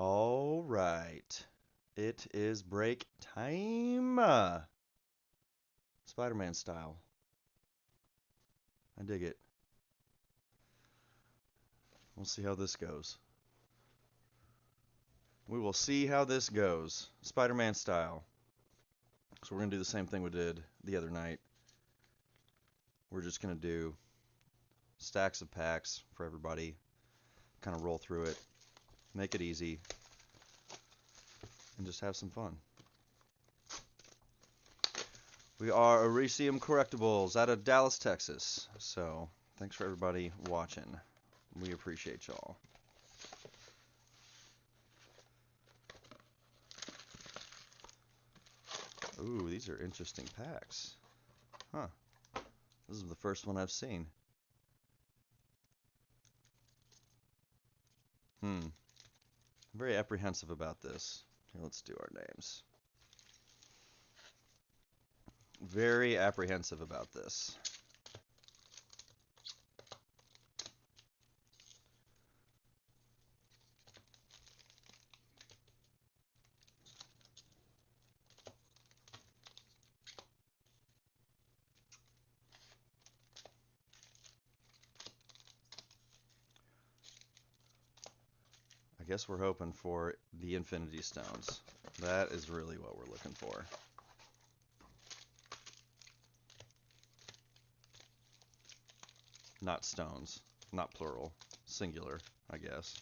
All right. It is break time. Spider-Man style. I dig it. We'll see how this goes. We will see how this goes. Spider-Man style. So we're going to do the same thing we did the other night. We're just going to do stacks of packs for everybody. Kind of roll through it. Make it easy. And just have some fun. We are Elysium Correctables out of Dallas, Texas. So, thanks for everybody watching. We appreciate y'all. Ooh, these are interesting packs. Huh. This is the first one I've seen. I'm very apprehensive about this. Here, let's do our names. Very apprehensive about this. I guess we're hoping for the Infinity Stones. That is really what we're looking for. Not stones. Not plural. Singular, I guess.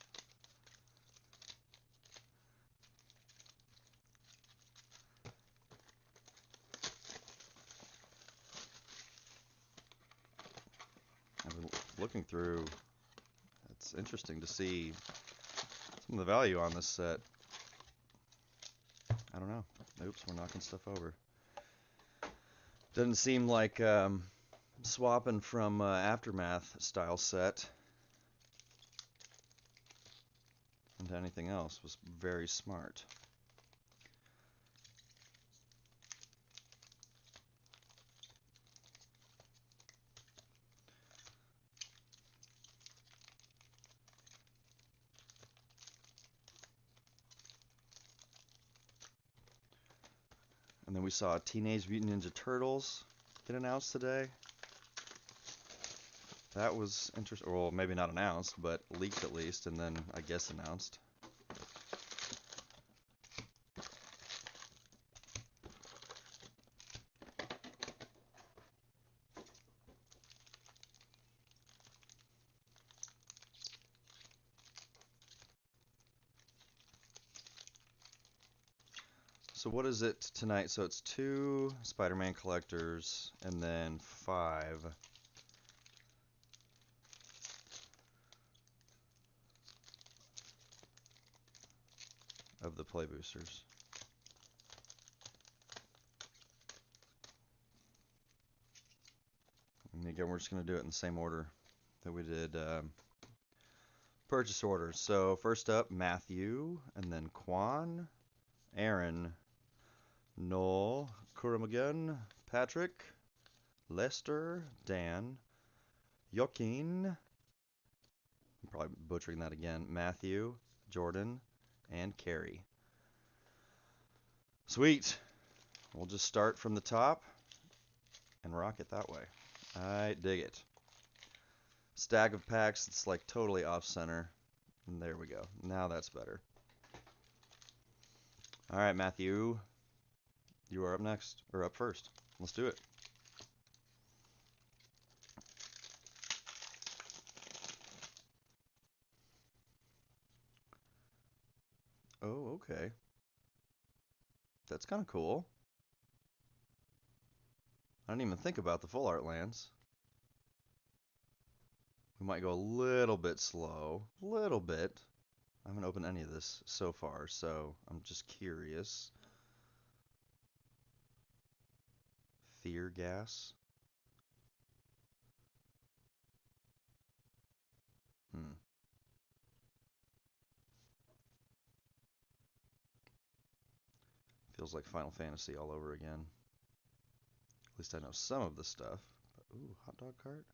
I've been looking through. It's interesting to see some of the value on this set. I don't know. Oops, we're knocking stuff over. Doesn't seem like swapping from Aftermath style set into anything else was very smart. And then we saw Teenage Mutant Ninja Turtles get announced today. That was interesting. Well, maybe not announced, but leaked at least, and then I guess announced. So what is it tonight? So it's 2 Spider-Man collectors and then 5 of the play boosters. And again, we're just going to do it in the same order that we did purchase orders. So first up, Matthew, and then Quan, Aaron, Noel, Kuramagun, Patrick, Lester, Dan, Joaquin, I'm probably butchering that again, Matthew, Jordan, and Carrie. Sweet. We'll just start from the top and rock it that way. I dig it. Stack of packs, it's like totally off center. And there we go. Now that's better. All right, Matthew, you are up next, or up first. Let's do it. Oh, okay. That's kind of cool. I didn't even think about the full art lands. We might go a little bit slow. Little bit. I haven't opened any of this so far, so I'm just curious. Fear gas. Feels like Final Fantasy all over again. At least I know some of the stuff. But, ooh, hot dog cart?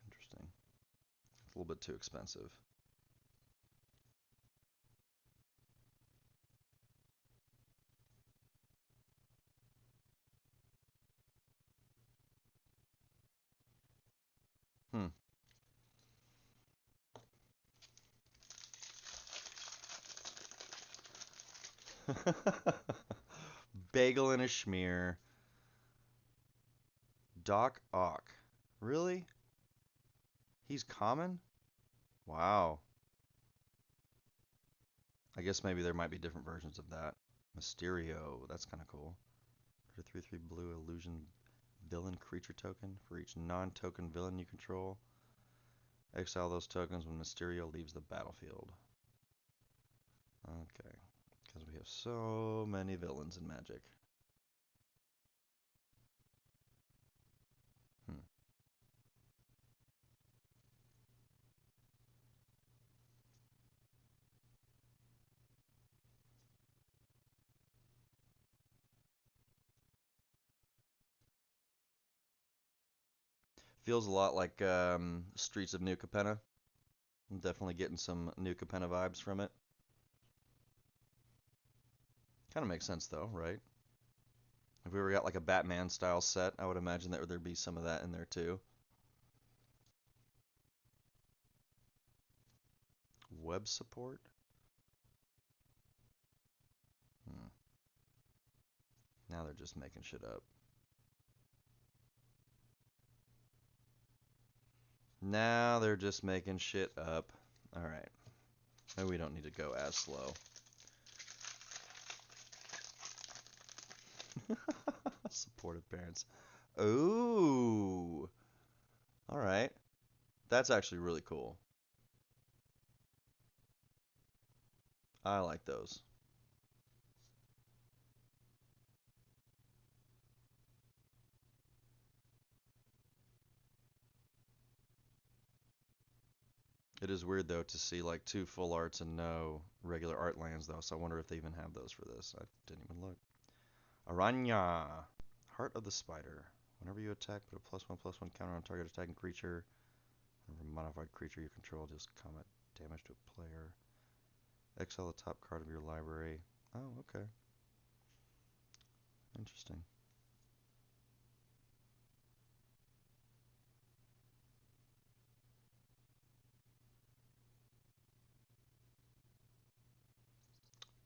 Interesting. little bit too expensive. Hmm. Bagel and a schmear. Doc Ock. Really? He's common? Wow. I guess maybe there might be different versions of that. Mysterio. That's kind of cool. 3/3 blue illusion villain creature token. For each non-token villain you control, exile those tokens when Mysterio leaves the battlefield. Okay. Because we have so many villains in Magic. Hmm. Feels a lot like Streets of New Capenna. I'm definitely getting some New Capenna vibes from it. Kind of makes sense though, right? If we ever got like a Batman style set, I would imagine that there'd be some of that in there too. Web support? Hmm. Now they're just making shit up. Now they're just making shit up. Alright. Maybe we don't need to go as slow. Supportive parents. Ooh. Alright. That's actually really cool. I like those. It is weird though to see like 2 full arts and no regular art lands though, so I wonder if they even have those for this. I didn't even look. Aranya. Heart of the Spider. Whenever you attack, put a +1/+1 counter on target attacking creature. Whenever a modified creature you control deals combat damage to a player. Exile the top card of your library. Oh, okay. Interesting.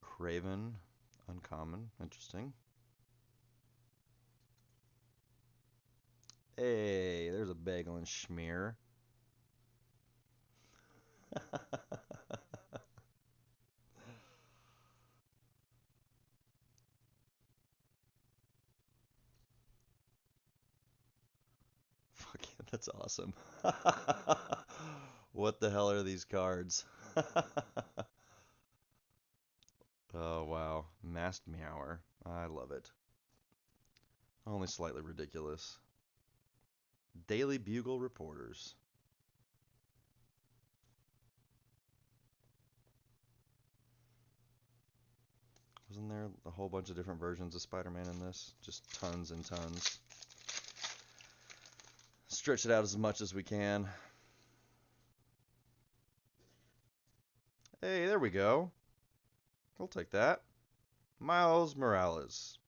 Craven. Uncommon. Interesting. Hey, there's a bagel and schmear. Fuck yeah, that's awesome. What the hell are these cards? Oh, wow. Masked Meower. I love it. Only slightly ridiculous. Daily Bugle Reporters. Wasn't there a whole bunch of different versions of Spider-Man in this? Just tons and tons. Stretch it out as much as we can. Hey, there we go. We'll take that. Miles Morales.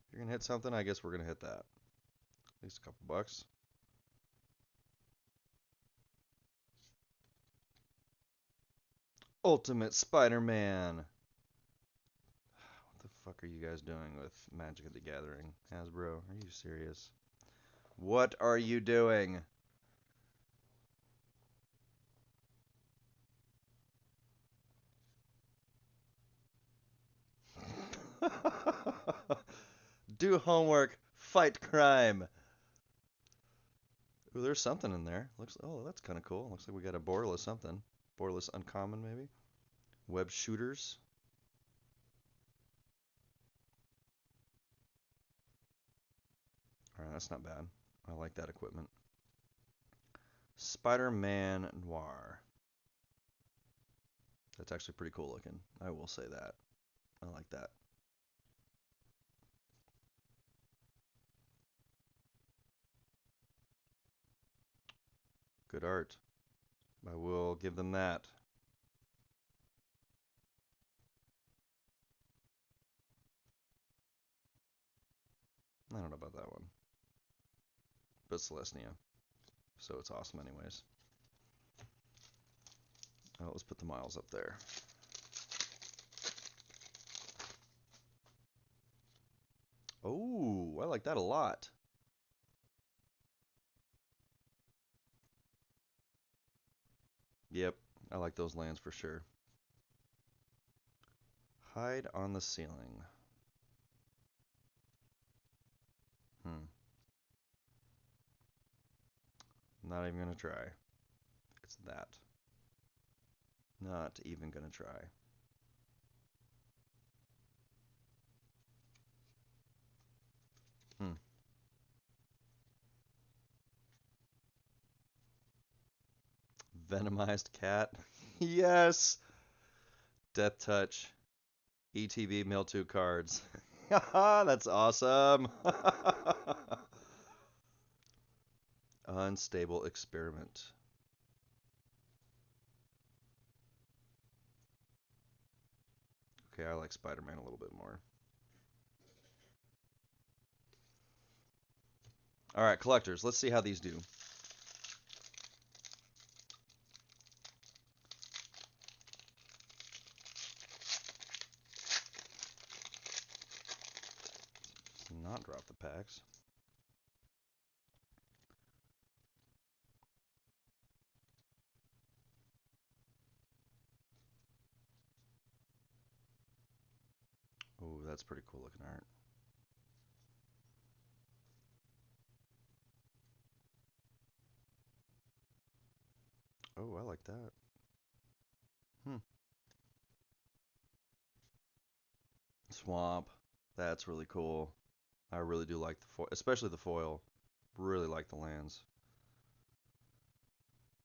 If you're going to hit something, I guess we're going to hit that. At least a couple bucks. Ultimate Spider-Man. What the fuck are you guys doing with Magic the Gathering? Hasbro, are you serious? What are you doing? Do homework, fight crime. Ooh, there's something in there. Looks, oh, that's kind of cool. Looks like we got a borderless something. Borderless uncommon, maybe. Web shooters. All right, that's not bad. I like that equipment. Spider-Man Noir. That's actually pretty cool looking. I will say that. I like that. Good art. I will give them that. I don't know about that one. But Celestia. So it's awesome anyways. Oh, let's put the miles up there. Oh, I like that a lot. Yep, I like those lands for sure. Hide on the ceiling. Not even gonna try. It's that. Not even gonna try. Venomized cat. Yes! Death Touch. ETB mill 2 cards. That's awesome! Unstable experiment. Okay, I like Spider-Man a little bit more. Alright, collectors, let's see how these do. Not drop the packs. Oh, that's pretty cool looking art. Oh, I like that. Swamp. That's really cool. I really do like the foil, especially the foil. Really like the lands.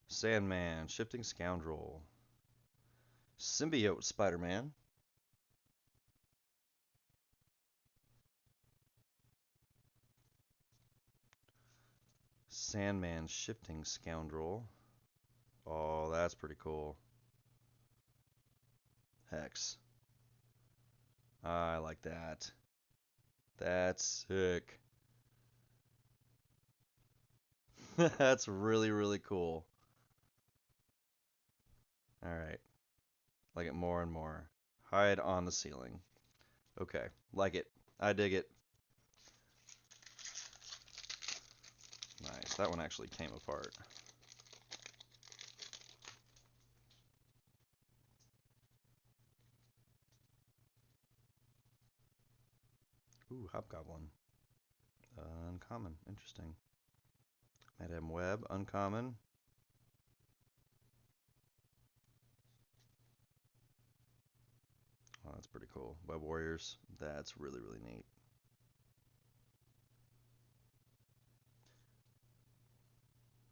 Sandman, Shifting Scoundrel. Symbiote Spider-Man. Sandman, Shifting Scoundrel. Oh, that's pretty cool. Hex. I like that. That's sick. That's really, really cool. Alright. Like it more and more. Hide on the ceiling. Okay. Like it. I dig it. Nice. That one actually came apart. Ooh, Hobgoblin. Uncommon. Interesting. Madam Web. Uncommon. Oh, that's pretty cool. Web Warriors. That's really, really neat.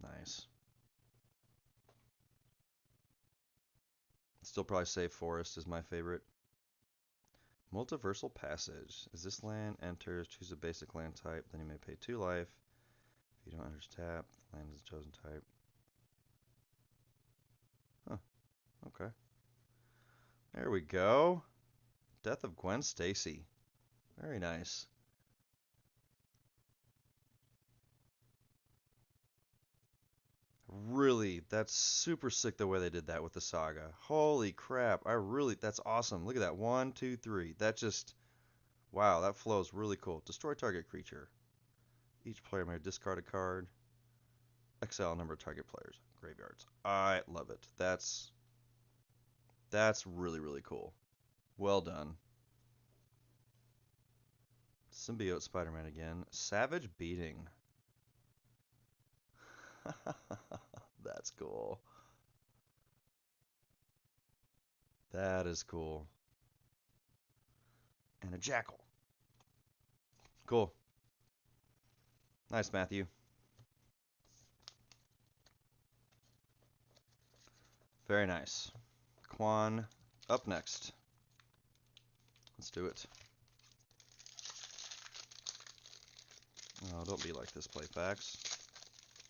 Nice. Still probably say Forest is my favorite. Multiversal Passage. As this land enters, choose a basic land type, then you may pay 2 life. If you don't enter tap, the land is a chosen type. Huh. Okay. There we go. Death of Gwen Stacy. Very nice. Really, that's super sick the way they did that with the saga. Holy crap. That's awesome. Look at that. 1, 2, 3. That just, wow, that flows really cool. Destroy target creature. Each player may discard a card. Exile number of target players. Graveyards. I love it. That's really, really cool. Well done. Symbiote Spider-Man again. Savage Beating. That's cool. That is cool. And a Jackal. Cool. Nice, Matthew. Very nice. Quan up next. Let's do it. Oh, don't be like this, Playfax.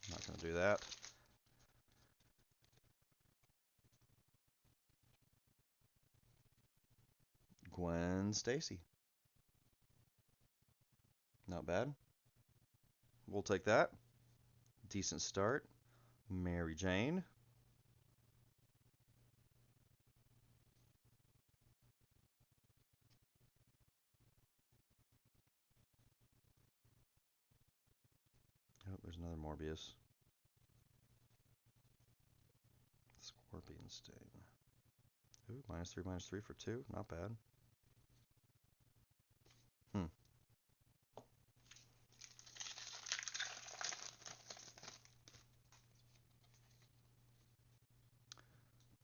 I'm not going to do that. Gwen Stacy. Not bad. We'll take that. Decent start. Mary Jane. Oh, there's another Morbius. Scorpion Sting. Ooh, -3 for 2. Not bad.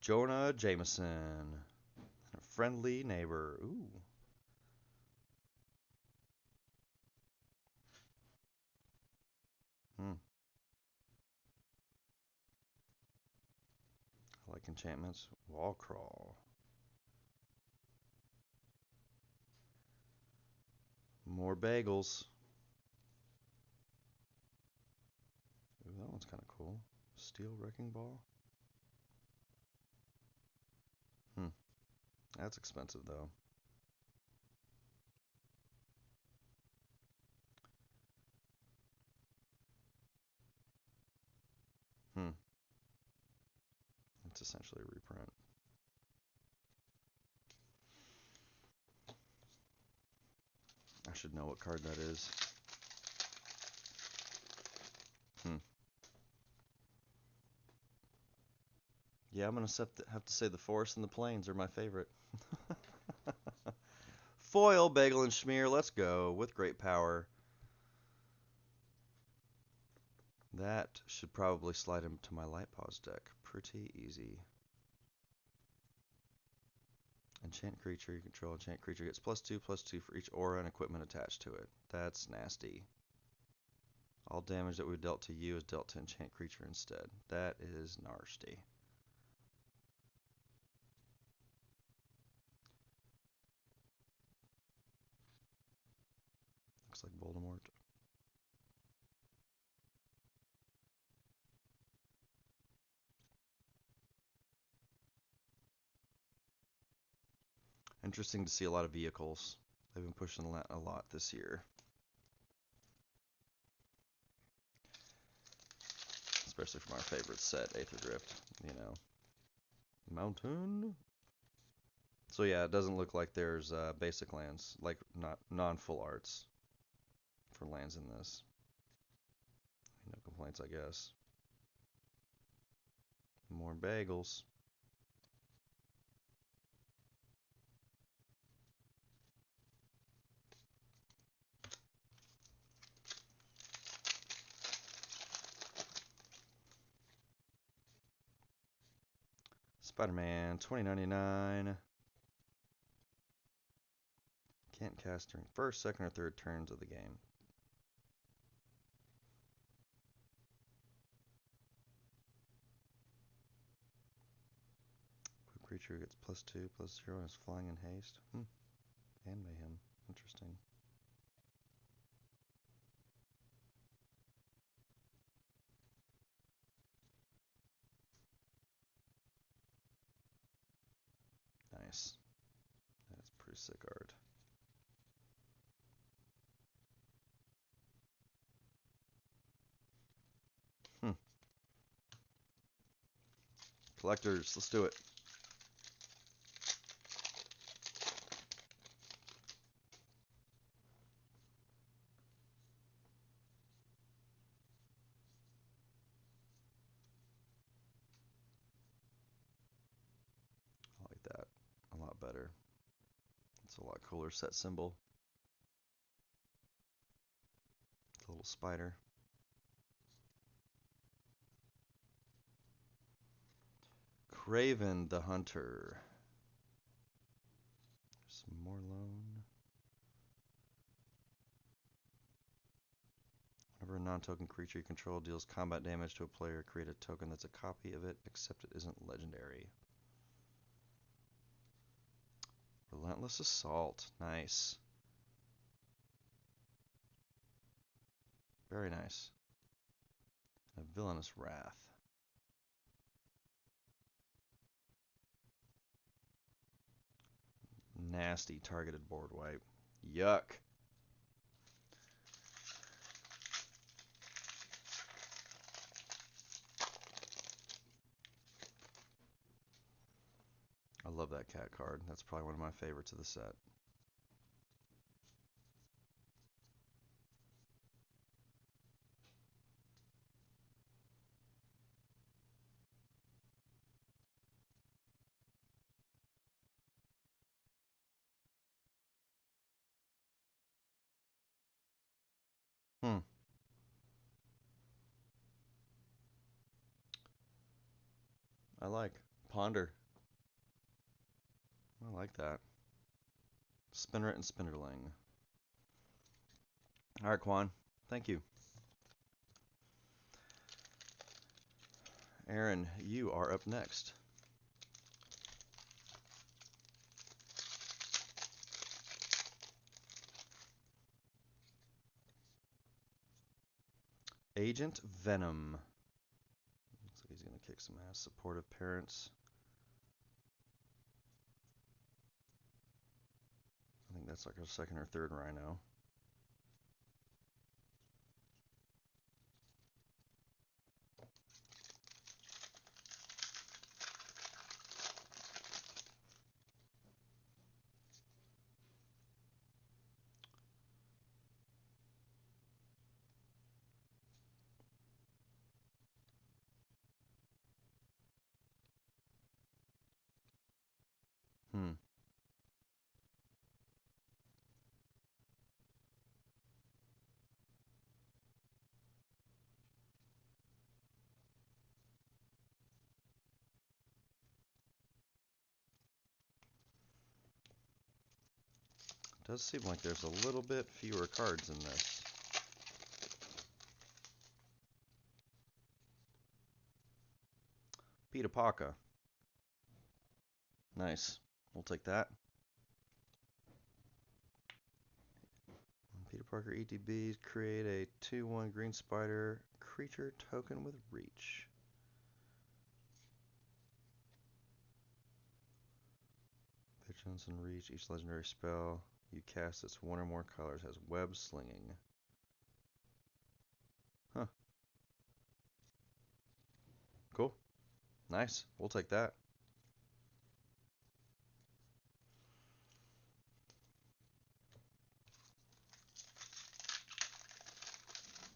Jonah Jameson. A friendly neighbor. Ooh. I like enchantments. Wall crawl. More bagels. Ooh, that one's kind of cool. Steel wrecking ball. That's expensive though. It's essentially a reprint. I should know what card that is. Yeah, I'm gonna have to say the forest and the plains are my favorite. Foil, bagel, and schmear. Let's go with great power. That should probably slide into my light pause deck. Pretty easy. Enchant creature you control. Enchant creature gets +2/+2 for each aura and equipment attached to it. That's nasty. All damage that we dealt to you is dealt to enchant creature instead. That is nasty. Looks like Voldemort. Interesting to see a lot of vehicles. They've been pushing that a lot this year. Especially from our favorite set, Aether Drift, you know. Mountain. So yeah, it doesn't look like there's basic lands, like not non-full arts for lands in this. No complaints, I guess. More bagels. Spider-Man 2099. Can't cast during first, second, or third turns of the game. Quick creature gets +2/+0 and is flying in haste. And mayhem. Interesting. Nice. That's pretty sick art. Collectors, let's do it. I like that a lot better. It's a lot cooler set symbol. It's a little spider. Craven the Hunter. Some more loan. Whenever a non-token creature you control deals combat damage to a player, create a token that's a copy of it, except it isn't legendary. Relentless Assault. Nice. Very nice. A Villainous Wrath. nasty targeted board wipe. Yuck. I love that cat card. That's probably one of my favorites of the set. Hmm. I like. Ponder. I like that. Spinner and Spinnerling. All right, Quan. Thank you. Aaron, you are up next. Agent Venom. Looks like he's going to kick some ass. Supportive parents. I think that's like our second or third rhino. Hmm. Does seem like there's a little bit fewer cards in this. Peter Parker. Nice. We'll take that. Peter Parker ETBs create a 2/1 green spider creature token with reach. Vigilance and reach. Each legendary spell you cast that's one or more colors has web slinging. Huh. Cool. Nice. We'll take that.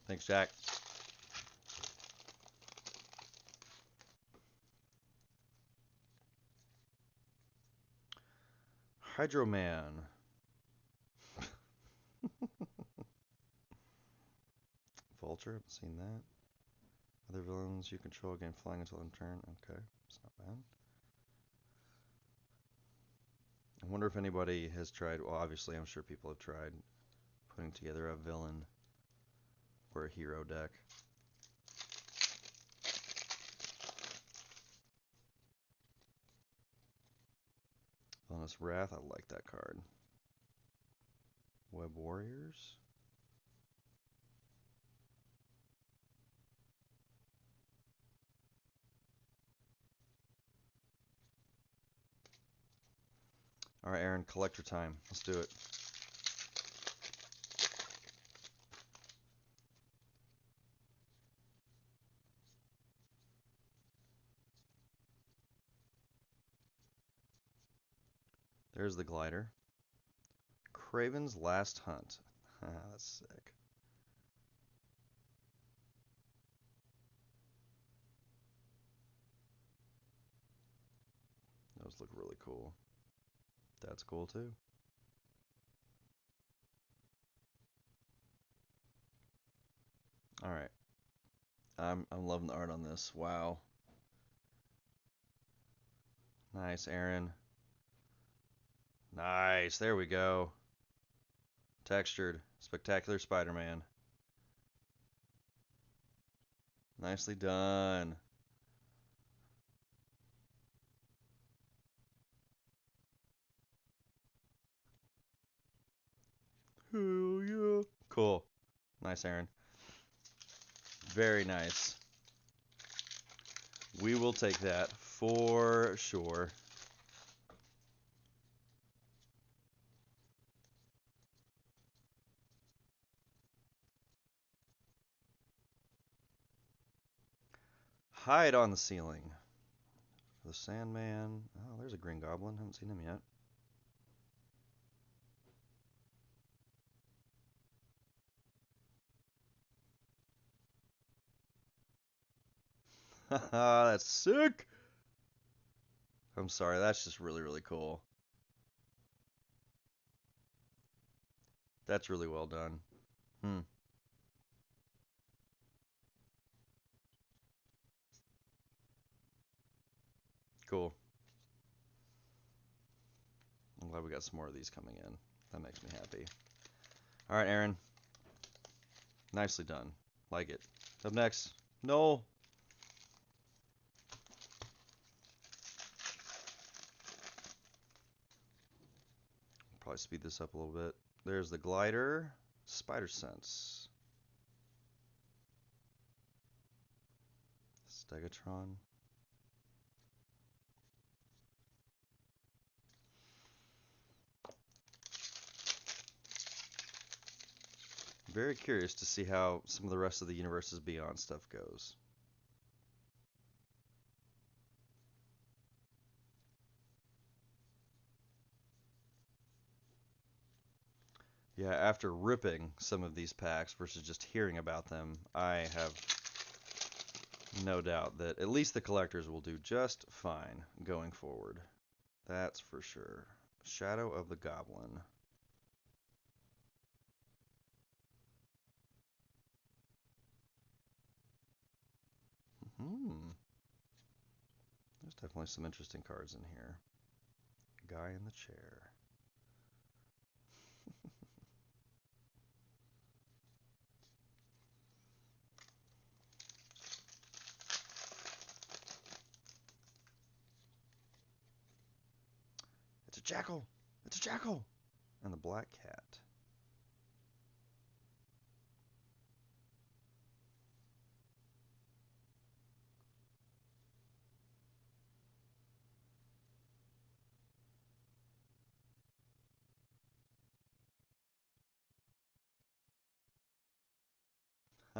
Thanks, Jack. Hydro Man. Vulture, haven't seen that. Other villains you control gain flying until end turn. Okay, it's not bad. I wonder if anybody has tried, well, obviously, I'm sure people have tried putting together a villain or a hero deck. Villainous Wrath, I like that card. Web Warriors. All right, Aaron, collector time. Let's do it. There's the glider. Craven's Last Hunt. That's sick. Those look really cool. That's cool too. All right. I'm loving the art on this. Wow. Nice, Aaron. Nice. There we go. Textured. Spectacular Spider-Man. Nicely done. Hell yeah. Cool. Nice, Aaron. Very nice. We will take that for sure. hide on the ceiling. The Sandman. Oh, there's a Green Goblin. Haven't seen him yet. Haha, that's sick. I'm sorry, that's just really, really cool. That's really well done. Hmm. Cool. I'm glad we got some more of these coming in. That makes me happy. All right, Aaron. Nicely done. Like it. Up next. No. Probably speed this up a little bit. There's the glider. Spider Sense. Stegatron. Very curious to see how some of the rest of the universe's beyond stuff goes. Yeah, after ripping some of these packs versus just hearing about them, I have no doubt that at least the collectors will do just fine going forward. That's for sure. Shadow of the Goblin. Hmm. There's definitely some interesting cards in here. Guy in the chair. It's a jackal! It's a jackal! And the black cat.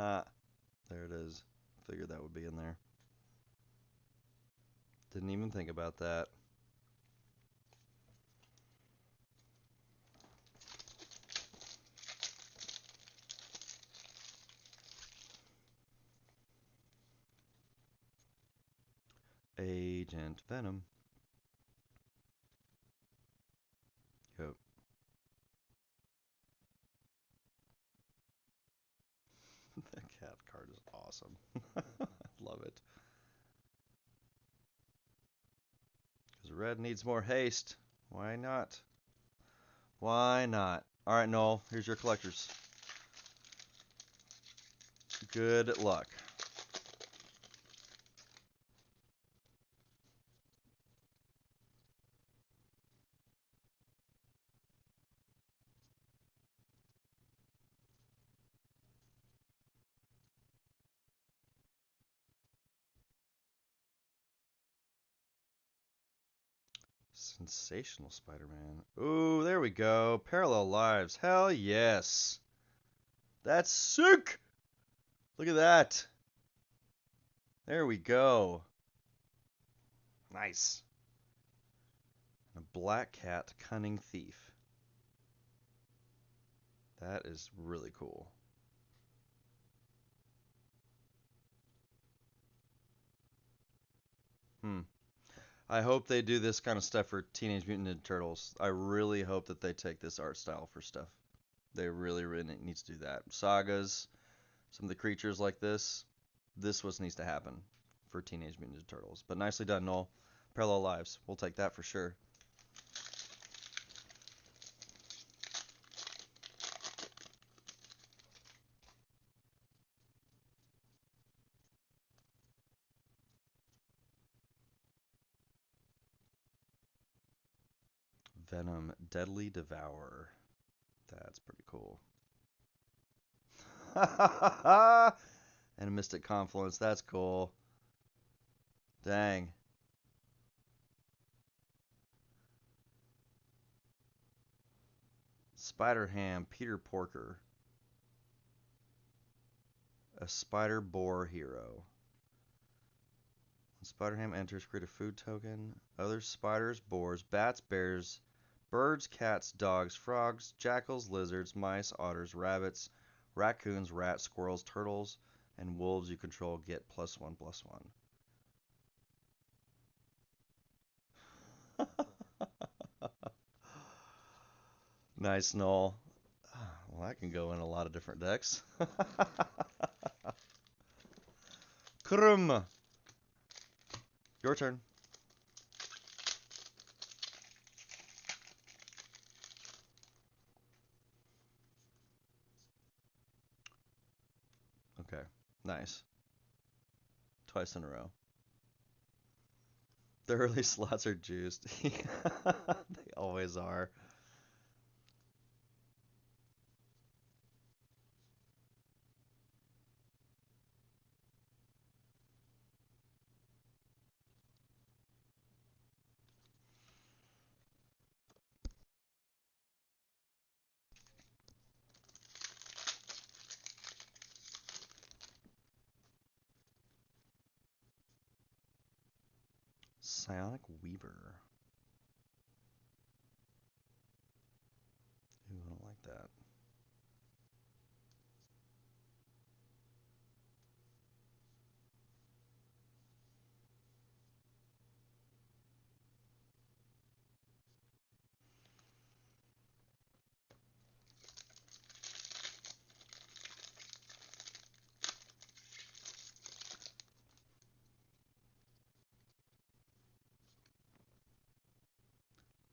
Ah, there it is. Figured that would be in there. Didn't even think about that. Agent Venom. Yep. That cat card is awesome. I love it. Because red needs more haste. Why not? Why not? Alright, Noel, here's your collectors. Good luck. Sensational Spider-Man. Ooh, there we go. Parallel Lives. Hell yes. That's sick. Look at that. There we go. Nice. A Black Cat Cunning Thief. That is really cool. Hmm. I hope they do this kind of stuff for Teenage Mutant Ninja Turtles. I really hope that they take this art style for stuff. They really, really need to do that. Sagas, some of the creatures like this was needs to happen for Teenage Mutant Ninja Turtles. But nicely done, Noel. Parallel Lives. We'll take that for sure. Venom, Deadly Devour. That's pretty cool. And a Mystic Confluence. That's cool. Dang. Spider Ham, Peter Porker. A Spider Boar Hero. When Spider Ham enters, create a food token. Other spiders, boars, bats, bears, birds, cats, dogs, frogs, jackals, lizards, mice, otters, rabbits, raccoons, rats, squirrels, turtles, and wolves you control get +1/+1. Nice, Null. Well, that can go in a lot of different decks. Krum. Your turn. Okay, nice. Twice in a row. The early slots are juiced. They always are. Psionic Weaver. Ooh, I don't like that.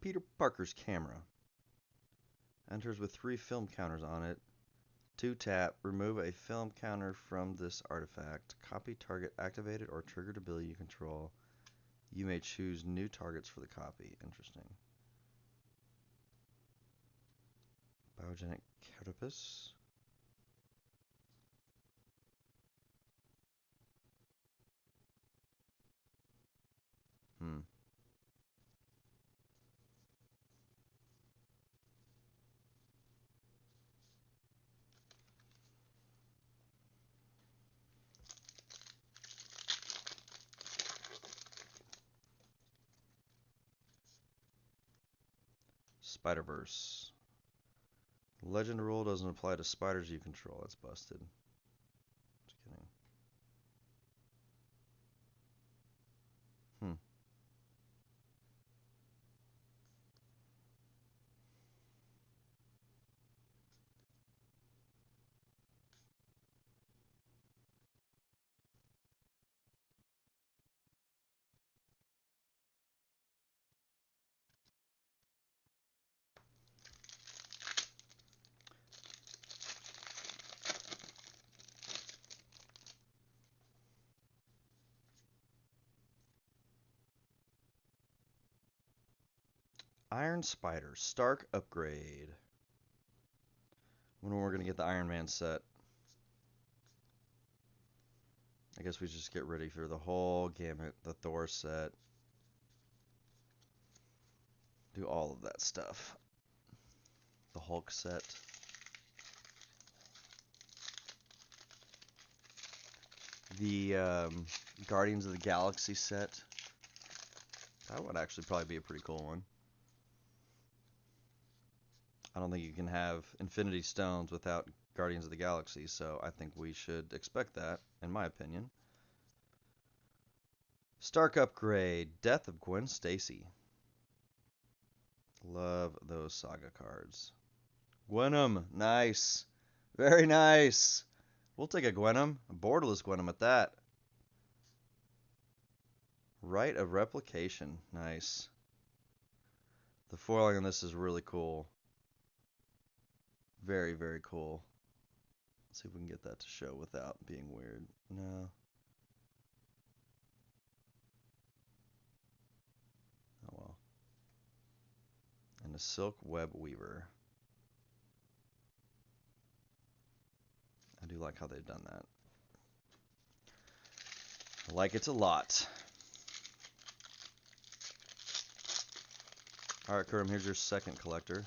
Peter Parker's camera. Enters with 3 film counters on it. 2 tap. Remove a film counter from this artifact. Copy target activated or triggered ability you control. You may choose new targets for the copy. Interesting. Biogenic Carapace. Hmm. Spider-Verse. Legend rule doesn't apply to spiders you control. That's busted. Just kidding. Hmm. Iron Spider. Stark upgrade. When we're going to get the Iron Man set. I guess we just get ready for the whole gamut. The Thor set. Do all of that stuff. The Hulk set. The Guardians of the Galaxy set. That would actually probably be a pretty cool one. I don't think you can have Infinity Stones without Guardians of the Galaxy, so I think we should expect that, in my opinion. Stark upgrade. Death of Gwen Stacy. Love those saga cards. Gwenum. Nice. Very nice. We'll take a Gwenum. A borderless Gwenum at that. Rite of Replication. Nice. The foiling on this is really cool. Very, very cool. Let's see if we can get that to show without being weird. No. Oh well. And a Silk Web Weaver. I do like how they've done that. I like it a lot. Alright, Kurum, here's your second collector.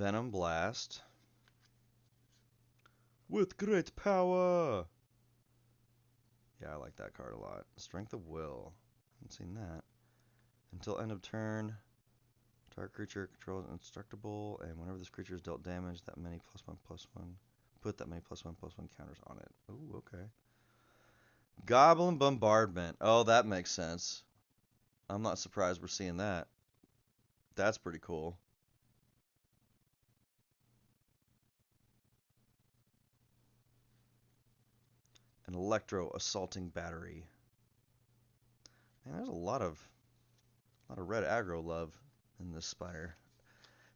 Venom Blast. With great power! Yeah, I like that card a lot. Strength of Will. Haven't seen that. Until end of turn, target creature controls indestructible, and whenever this creature is dealt damage, that many +1/+1. Put that many +1/+1 counters on it. Ooh, okay. Goblin Bombardment. Oh, that makes sense. I'm not surprised we're seeing that. That's pretty cool. An Electro Assaulting Battery. Man, there's a lot of red aggro love in this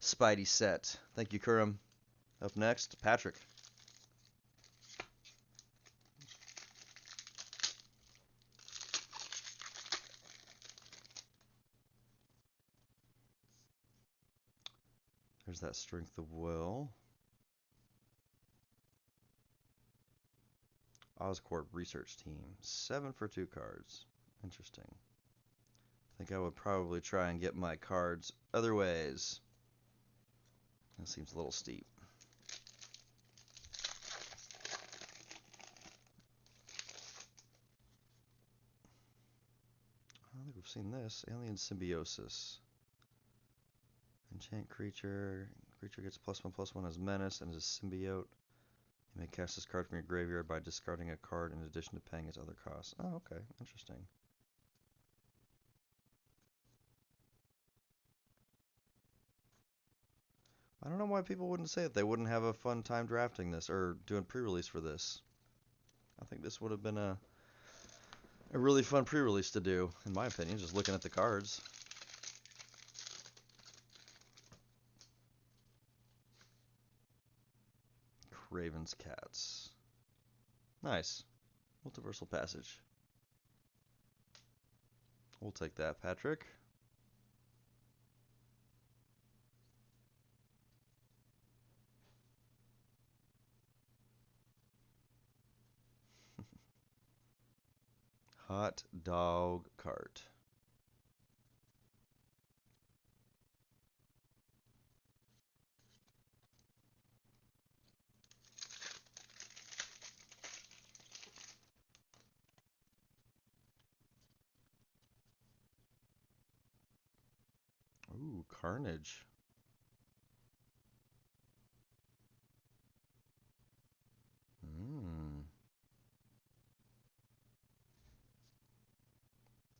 Spidey set. Thank you, Kurum. Up next, Patrick. There's that Strength of Will. Oscorp Research Team. 7 for 2 cards. Interesting. I think I would probably try and get my cards other ways. That seems a little steep. I don't think we've seen this. Alien Symbiosis. Enchant creature. Creature gets +1/+1 as menace and is a symbiote. You may cast this card from your graveyard by discarding a card in addition to paying its other costs. Oh, okay. Interesting. I don't know why people wouldn't say it. They wouldn't have a fun time drafting this or doing pre-release for this. I think this would have been a really fun pre-release to do, in my opinion, just looking at the cards. Craven's Cats. Nice. Multiversal Passage. We'll take that, Patrick. Hot Dog Cart. Ooh, Carnage.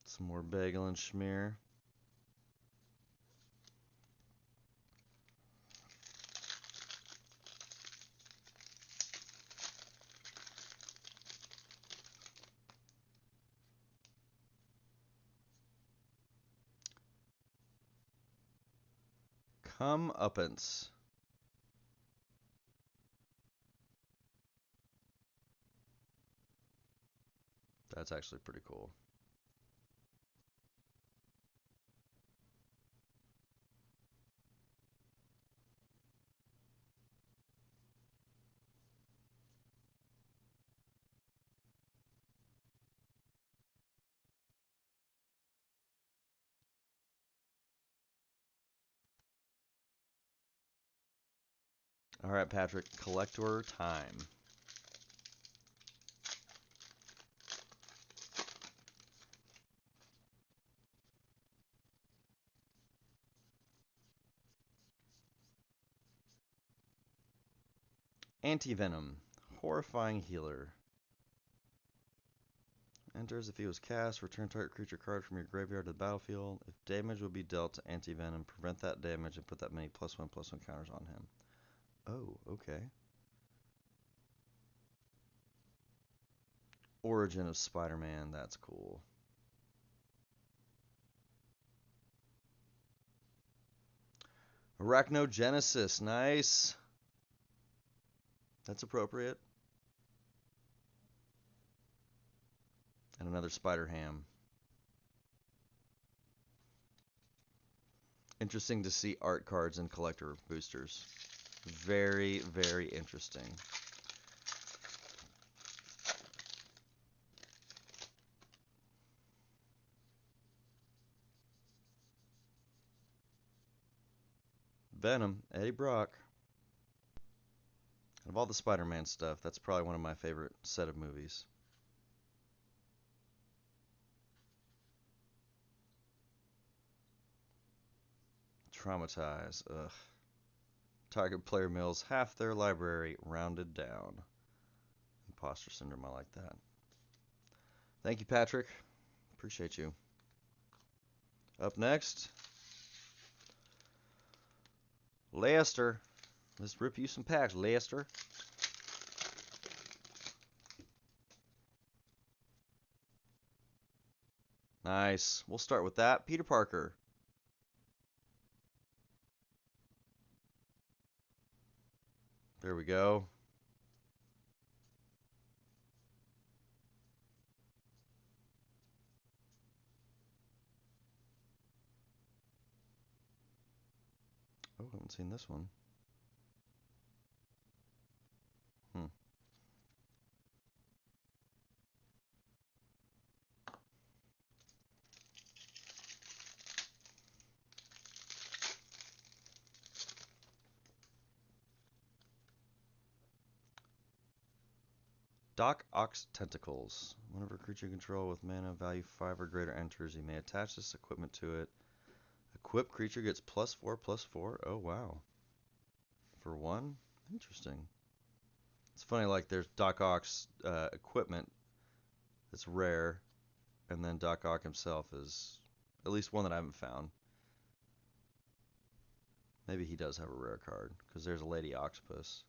Some more Bagel and Schmear. Comeuppance. That's actually pretty cool. All right, Patrick, collector time. Anti-Venom, Horrifying Healer. Enters if he was cast, return target creature card from your graveyard to the battlefield. If damage would be dealt to Anti-Venom, prevent that damage and put that many +1/+1 counters on him. Oh, okay. Origin of Spider-Man, that's cool. Arachnogenesis, nice. That's appropriate. And another Spider-Ham. Interesting to see art cards and collector boosters. Very, very interesting. Venom, Eddie Brock. Of all the Spider-Man stuff, that's probably one of my favorite set of movies. Traumatize. Ugh. Target player mills half their library rounded down. Imposter syndrome, I like that. Thank you, Patrick. Appreciate you. Up next, Lester. Let's rip you some packs, Lester. Nice. We'll start with that. Peter Parker. There we go. Oh, I haven't seen this one. Hmm. Doc Ock's Tentacles. Whenever a creature you control with mana value 5 or greater enters, you may attach this equipment to it. Equipped creature gets +4/+4. Oh, wow. For 1? Interesting. It's funny, like, there's Doc Ock's equipment that's rare, and then Doc Ock himself is at least one that I haven't found. Maybe he does have a rare card, because there's a Lady Octopus.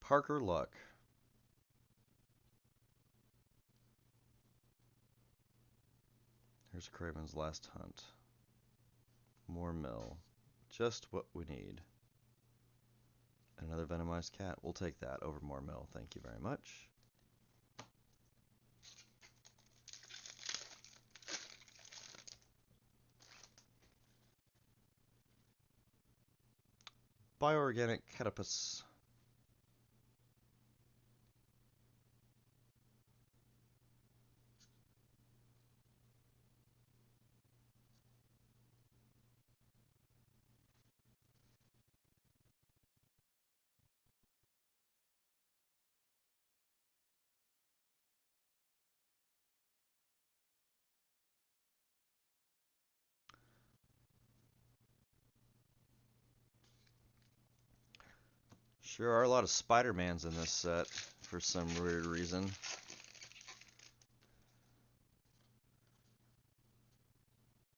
Parker Luck. Here's Craven's Last Hunt. More mill. Just what we need. Another venomized cat. We'll take that over more mill. Thank you very much. Bioorganic Catapus. Sure are a lot of Spider-Mans in this set for some weird reason.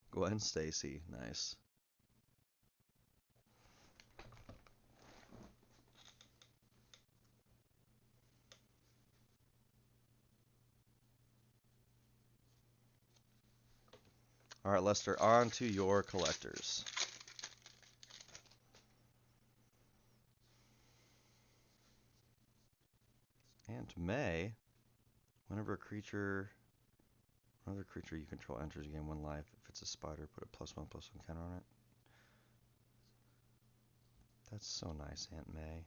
Gwen Stacy, nice. All right, Lester, on to your collectors. And May, whenever another creature you control enters, you gain 1 life. If it's a spider, put a +1/+1 counter on it. That's so nice, Aunt May.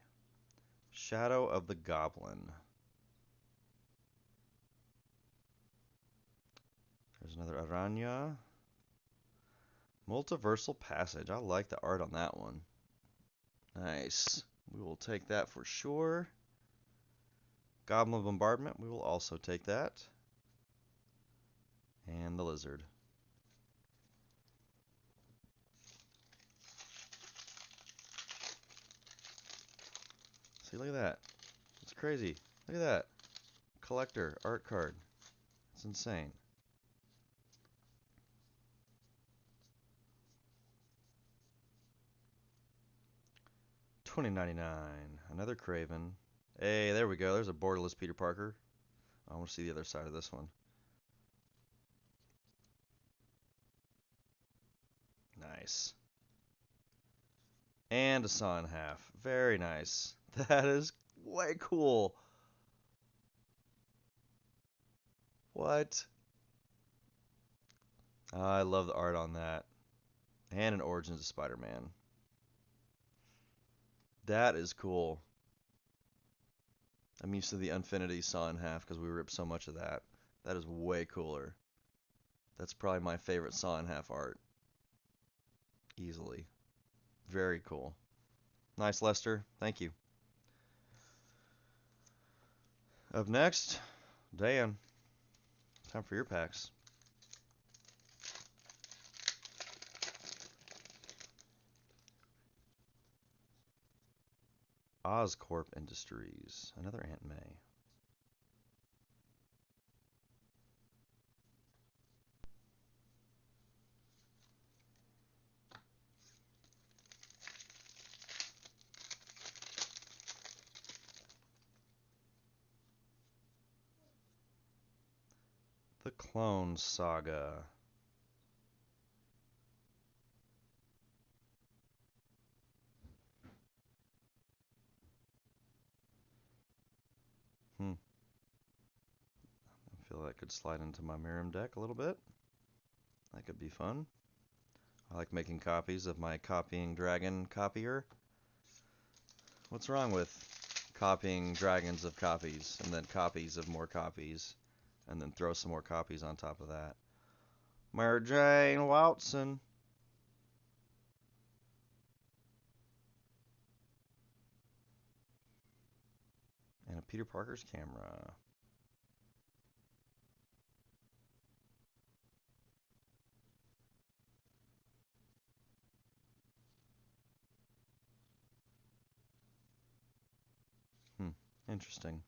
Shadow of the Goblin. There's another Aranya. Multiversal Passage. I like the art on that one. Nice. We will take that for sure. Goblin Bombardment. We will also take that. And the Lizard. See, look at that. It's crazy. Look at that. Collector art card. It's insane. $20.99. Another Craven. Hey, there we go. There's a borderless Peter Parker. I want to see the other side of this one. Nice. And a saw in half. Very nice. That is way cool. What? I love the art on that. And an Origins of Spider-Man. That is cool. I'm used to the Infinity Saw in Half because we ripped so much of that. That is way cooler. That's probably my favorite Saw in Half art. Easily. Very cool. Nice, Lester. Thank you. Up next, Dan. Time for your packs. Oscorp Industries. Another Aunt May. The Clone Saga. I feel that could slide into my Miriam deck a little bit. That could be fun. I like making copies of my Copying Dragon copier. What's wrong with copying dragons of copies and then copies of more copies and then throw some more copies on top of that? Mary Jane Watson. And a Peter Parker's camera. Interesting.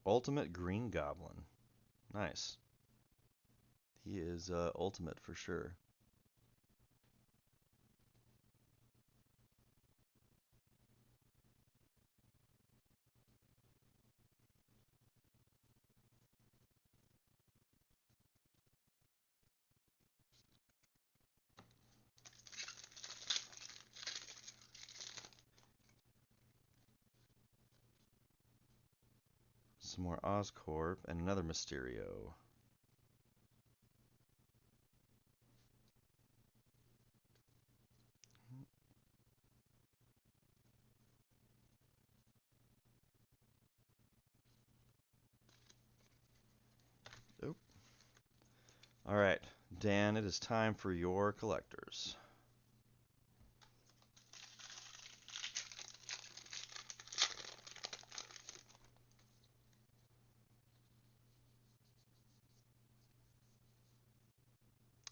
Ultimate Green Goblin. Nice. He is ultimate for sure. Some more Oscorp and another Mysterio. Oh. All right, Dan, it is time for your collectors.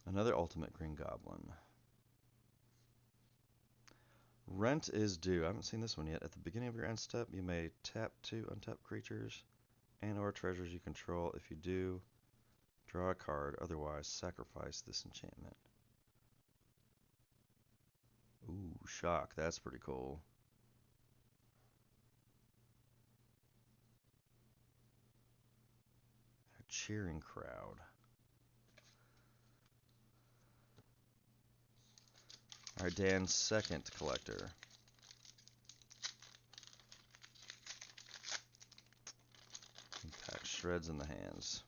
Another Ultimate Green Goblin. Rent is due. I haven't seen this one yet. At the beginning of your end step, you may tap 2 untapped creatures and or treasures you control. If you do, draw a card. Otherwise, sacrifice this enchantment. Ooh, shock. That's pretty cool. A cheering crowd. All right, Dan's second collector. Impact shreds in the hands.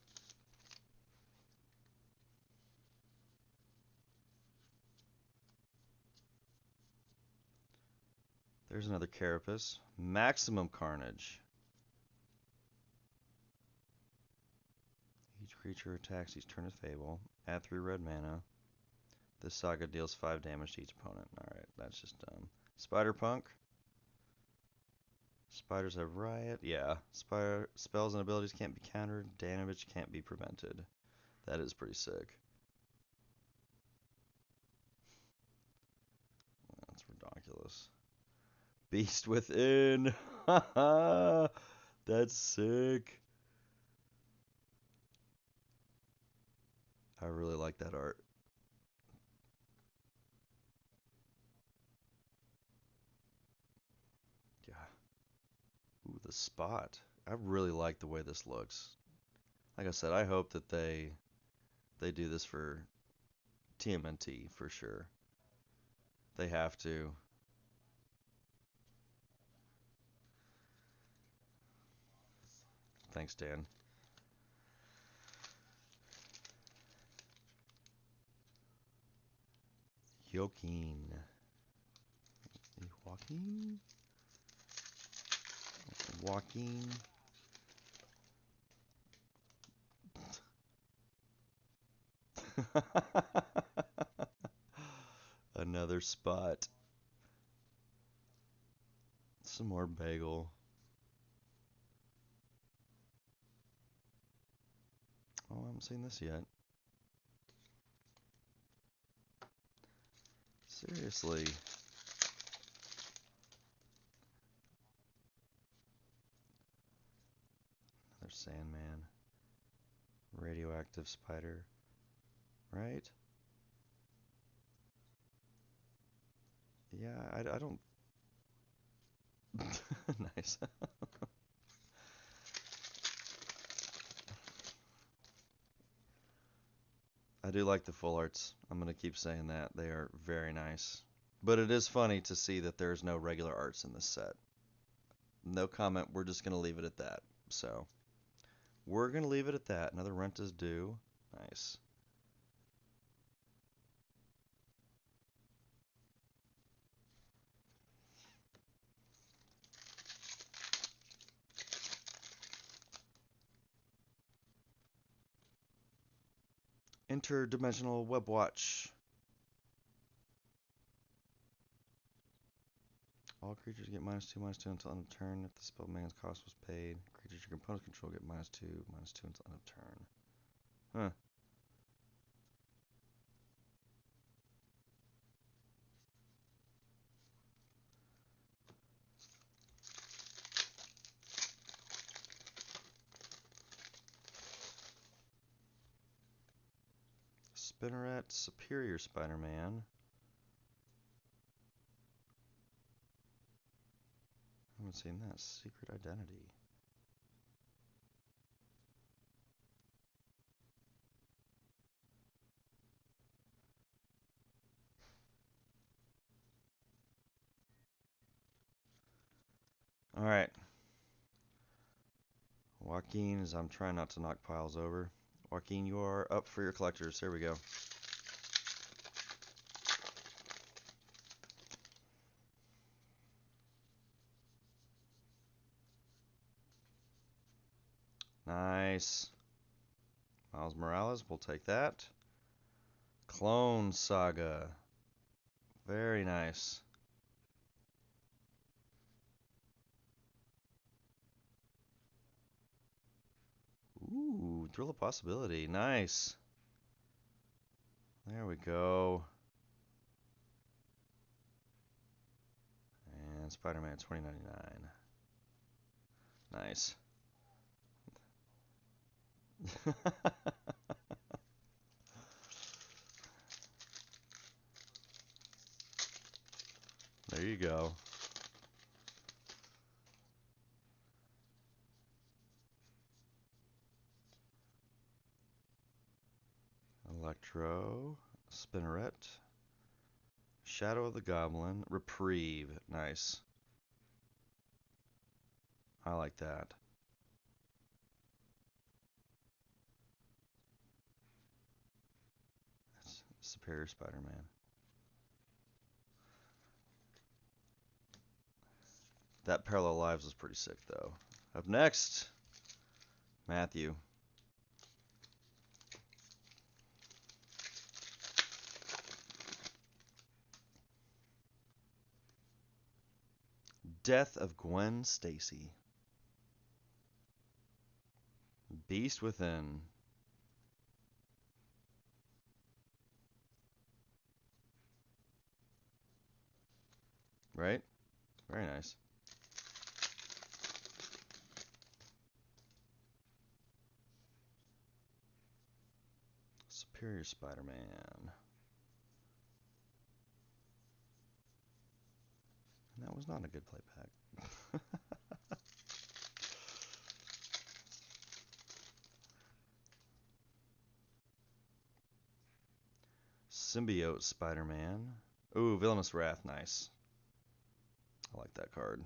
There's another Carapace. Maximum Carnage. Each creature attacks each turn of Fable. Add 3 red mana. This saga deals 5 damage to each opponent. Alright, that's just dumb. Spider-Punk. Spiders have Riot. Yeah. Spells and abilities can't be countered. Damage can't be prevented. That is pretty sick. That's ridiculous. Beast Within. That's sick. I really like that art. Yeah. Ooh, the spot. I really like the way this looks. Like I said, I hope that they do this for TMNT for sure. They have to. Thanks, Dan. Joaquin. Joaquin? Joaquin. Another spot. Some more bagel. Oh, I haven't seen this yet. Seriously. Another Sandman. Radioactive spider. Right? Yeah, I don't... Nice. I do like the full arts. I'm going to keep saying that. They are very nice. But it is funny to see that there's no regular arts in this set. No comment. We're just going to leave it at that. So, we're going to leave it at that. Another rent is due. Nice. Interdimensional Web Watch. All creatures get -2/-2 until end of turn. If the spell man's cost was paid, creatures your components control get -2/-2 until end of turn. Huh. Spinneret, Superior Spider-Man. I haven't seen that. Secret Identity. All right. Joaquin, as I'm trying not to knock piles over. Joaquin, you are up for your collectors. Here we go. Nice. Miles Morales, we'll take that. Clone Saga. Very nice. Ooh, Thrill of Possibility. Nice. There we go. And Spider-Man 2099. Nice. There you go. Electro. Spinneret. Shadow of the Goblin. Reprieve. Nice. I like that. That's Superior Spider-Man. That Parallel Lives was pretty sick, though. Up next, Matthew. Death of Gwen Stacy. Beast Within. Right? Very nice. Superior Spider-Man. And that was not a good play pack. Symbiote Spider-Man. Ooh, Villainous Wrath. Nice. I like that card.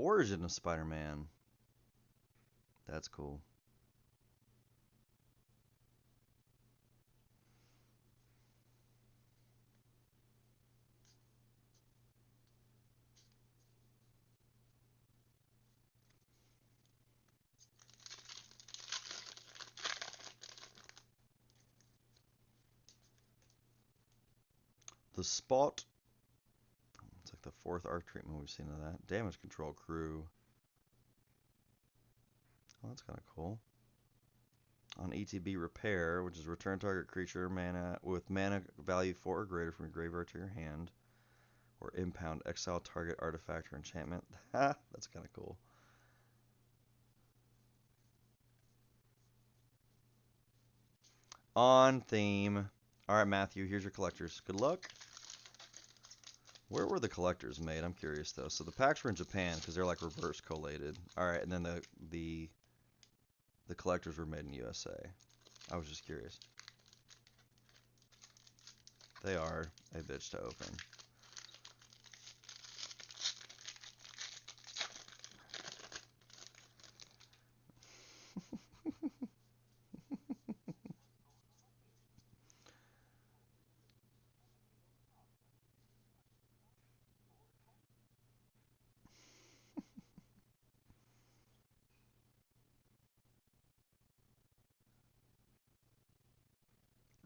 Origin of Spider-Man. That's cool. The Spot. It's like the 4th arc treatment we've seen of that. Damage control crew. Oh, that's kind of cool. On ETB repair, which is return target creature mana with mana value 4 or greater from your graveyard to your hand, or impound exile target artifact or enchantment. That's kind of cool. On theme. All right, Matthew, here's your collectors. Good luck. Where were the collectors made? I'm curious though. So the packs were in Japan because they're like reverse collated. All right, and then the collectors were made in USA. I was just curious. They are a bitch to open.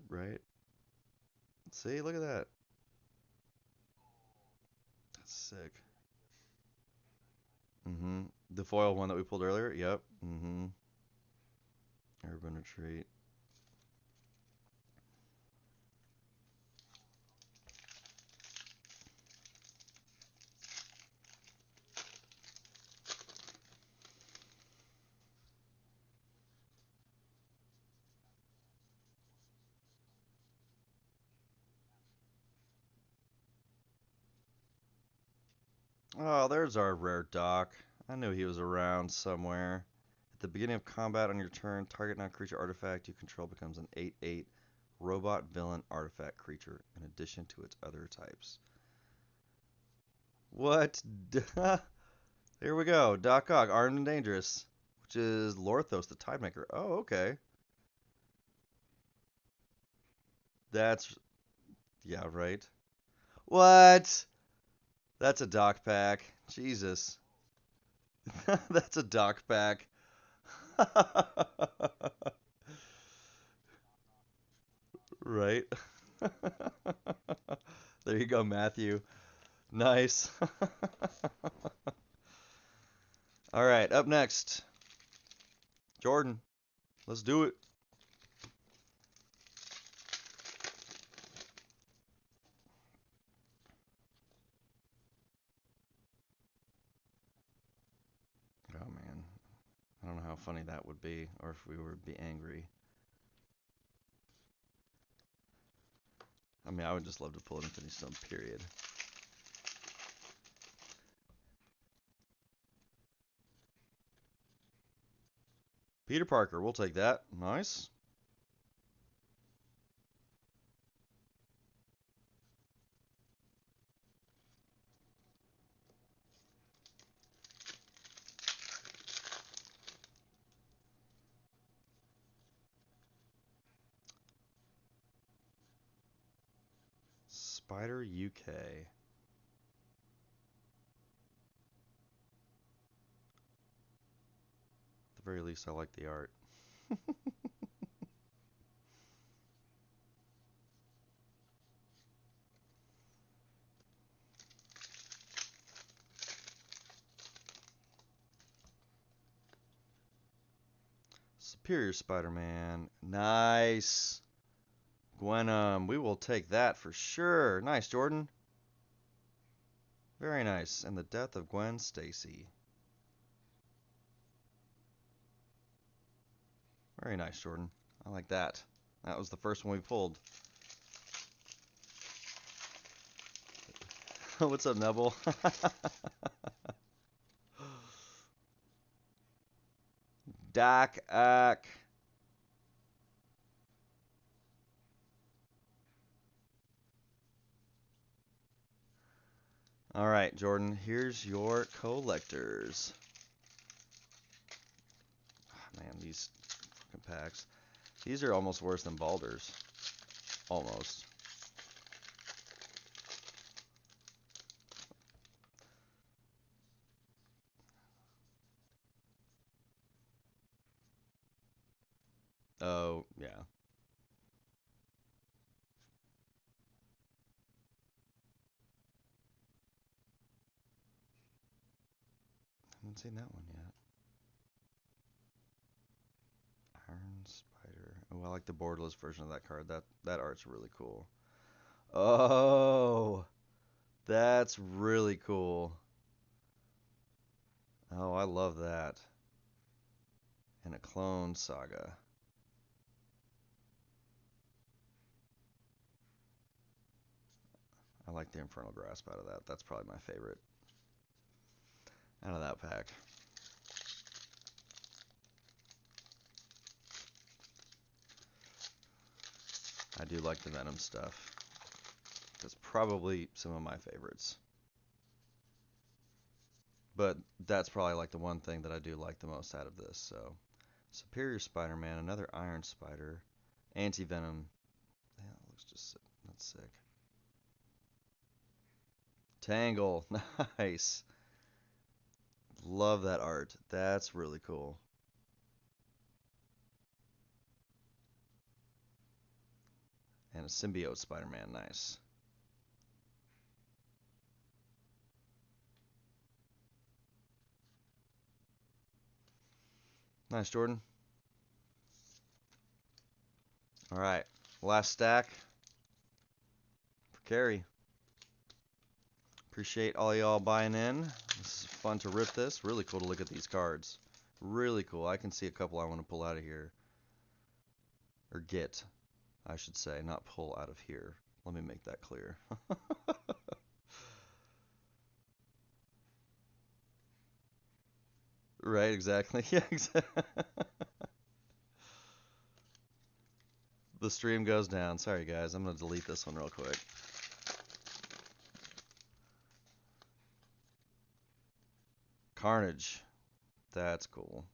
Right? See, look at that. That's sick. Mm-hmm. The foil one that we pulled earlier? Yep. Mm-hmm. Urban Retreat. Oh, there's our rare Doc. I knew he was around somewhere. At the beginning of combat on your turn, target non-creature artifact you control becomes an 8/8 robot villain artifact creature in addition to its other types. What? Here we go. Doc Ock, Armed and Dangerous, which is Lorthos, the Tidemaker. Oh, okay. That's, yeah, right. What? That's a Doc pack. Jesus. That's a Doc pack. Right. There you go, Matthew. Nice. All right, up next, Jordan. Let's do it. Oh man, I don't know how funny that would be, or if we would be angry. I mean, I would just love to pull an Infinity Stone, period. Peter Parker, we'll take that. Nice. Spider UK. At the very least, I like the art. Superior Spider-Man. Nice. Gwenum, we will take that for sure. Nice, Jordan. Very nice. And the death of Gwen Stacy. Very nice, Jordan. I like that. That was the first one we pulled. What's up, Neville? Doc Ock. All right, Jordan, here's your collectors. Oh, man, these fucking packs. These are almost worse than Baldur's. Almost. Oh, yeah. Haven't seen that one yet. Iron Spider. Oh, I like the borderless version of that card. That art's really cool. Oh, that's really cool. Oh, I love that. And a clone saga. I like the Infernal Grasp out of that. That's probably my favorite out of that pack. I do like the Venom stuff. That's probably some of my favorites. But that's probably like the one thing that I do like the most out of this. So, Superior Spider-Man, another Iron Spider, Anti-Venom. Yeah, that looks just that's sick. Tangle, nice. Love that art. That's really cool. And a Symbiote Spider-Man, nice. Nice, Jordan. All right, last stack for Carrie. Appreciate all y'all buying in. This is fun to rip this. Really cool to look at these cards. Really cool. I can see a couple I want to pull out of here. Or get, I should say, not pull out of here. Let me make that clear. Right, exactly. Yeah, exactly. The stream goes down. Sorry, guys. I'm going to delete this one real quick. Carnage. That's cool.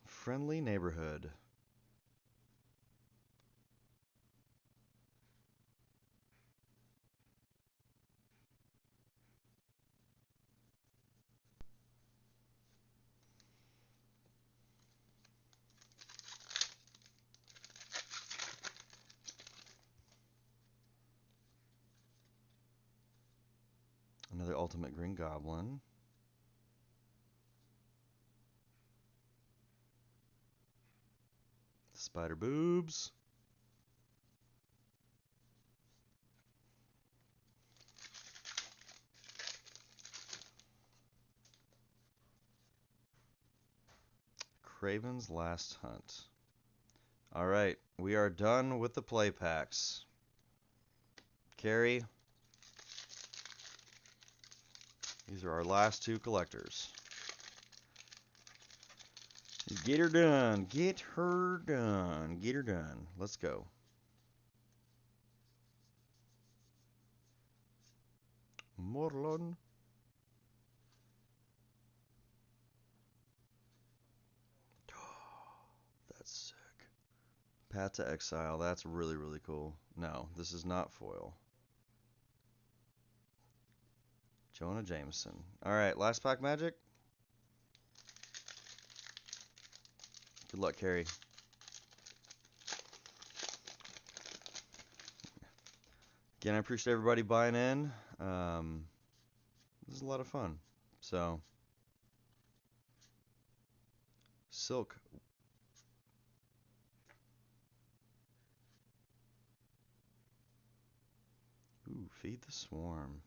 Friendly Neighborhood. Another Ultimate Green Goblin. Spider Boobs. Craven's Last Hunt. All right, we are done with the play packs. Carrie, these are our last two collectors. Get her done. Get her done. Get her done. Let's go. Morlun. That's sick. Path to Exile. That's really, really cool. No, this is not foil. Jonah Jameson. All right, last pack magic. Good luck, Carrie. Again, I appreciate everybody buying in. This is a lot of fun. So, Silk. Ooh, Feed the Swarm.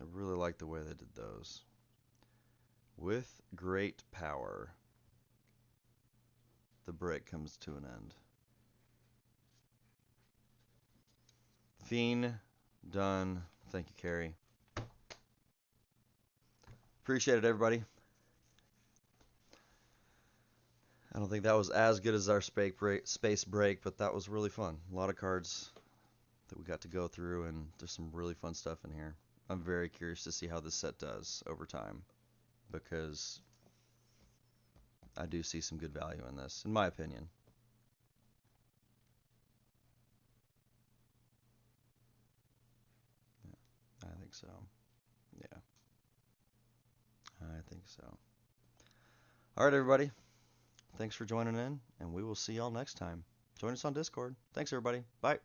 I really like the way they did those. With great power, the break comes to an end. Fiend, done. Thank you, Carrie. Appreciate it, everybody. I don't think that was as good as our space break, but that was really fun. A lot of cards that we got to go through, and there's some really fun stuff in here. I'm very curious to see how this set does over time, because I do see some good value in this, in my opinion. Yeah, I think so. Yeah, I think so. All right, everybody. Thanks for joining in, and we will see y'all next time. Join us on Discord. Thanks, everybody. Bye.